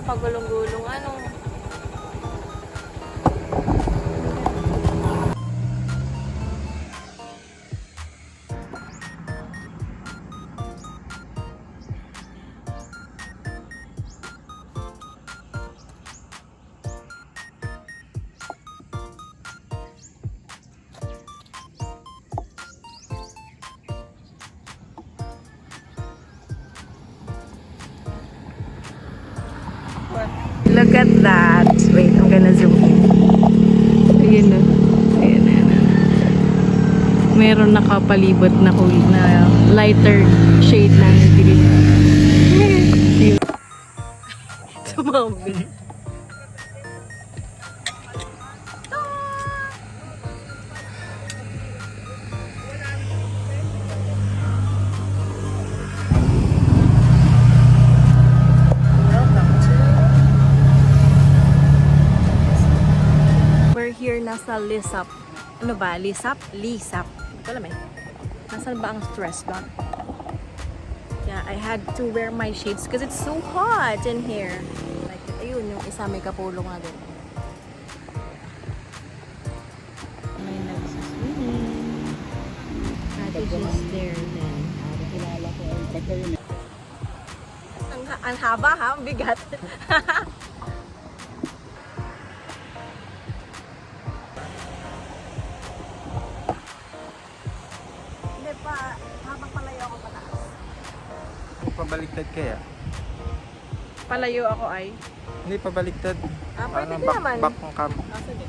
pagulong-gulong ano. Look at that. Wait, I'm gonna zoom in. Ayun o. Ayun, ayun. Meron nakapalibot na lighter shade ng green. Tumambit. Here nasa Lisap. Ano ba? Lisap? Lisap. Wala may. Nasaan ba ang stress bag? Yeah, I had to wear my shades because it's so hot in here. Like, ayun, yung isa may kapulong nga din. May nagsaswimming. Cottage is there then. Ang haba ha? Ang bigat. Habang palayo ako pataas. Pabaliktad kaya? Palayo ako ay? Hindi, pabaliktad. Pwede din naman. Back ng cam. Sige.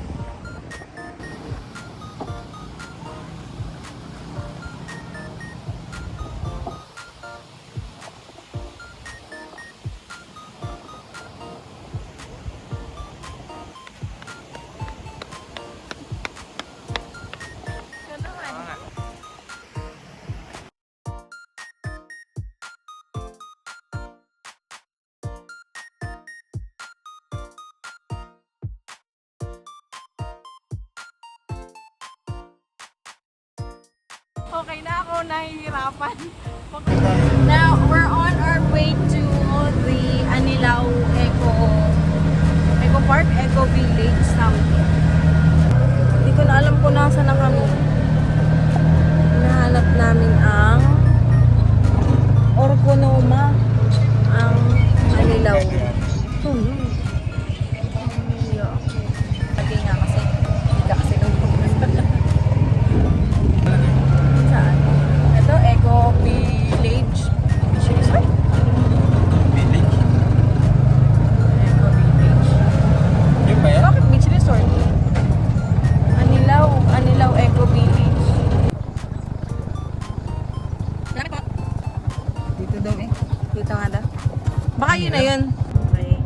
Okay na ako, nahihirapan. Now, we're on our way to the Anilao Eco Park, Eco Village something. Hindi ko na alam kung nasa na kami. Nahanap namin ang Orconoma, ang Anilao. Lagi nga kasi, hindi ka kasi nung Eco Village. Village? Eco Village. Yung ba yan? Bakit beach resort? Anilao Eco Village. Bakit po? Dito daw eh. Dito nga daw. Baka yun na yun. Okay.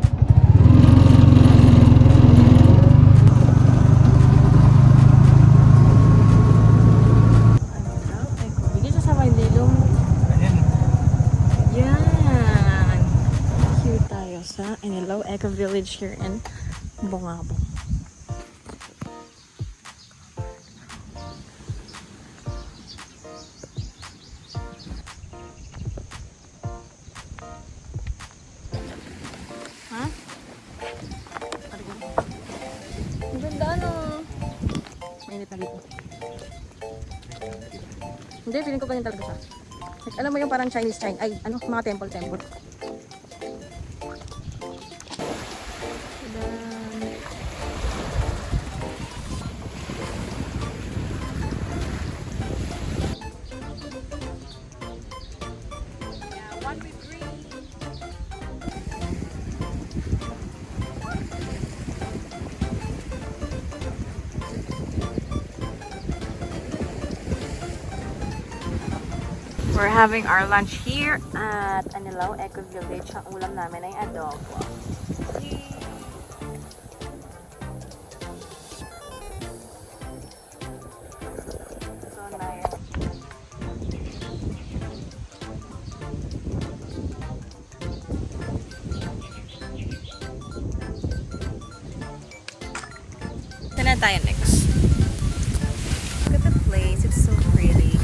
Sa Anilao Eco Village here in Bungabong. Ha? Ang ganda ano. Mainit na dito. Hindi, feeling ko ganyan talaga siya. Like, alam mo yung parang Chinese. Ay, ano, mga temple. We're having our lunch here at Anilao Eco Village. Ang ulam namin ay adobo. So nice. Saan na tayo next? Look at the place. It's so pretty.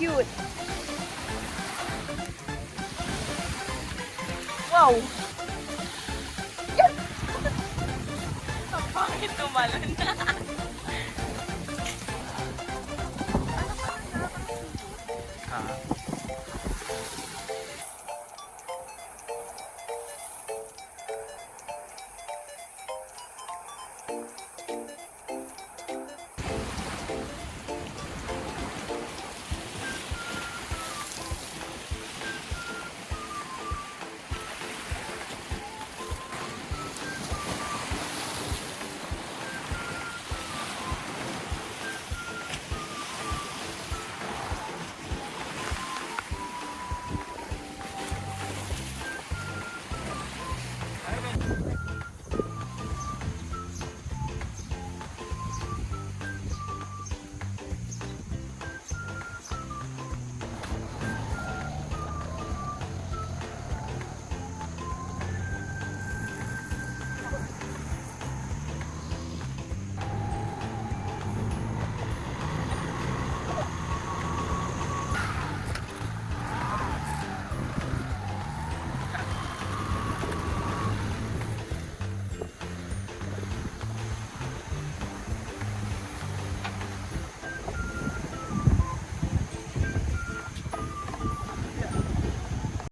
cute. Wow! Ang pangit tumalon. Ha?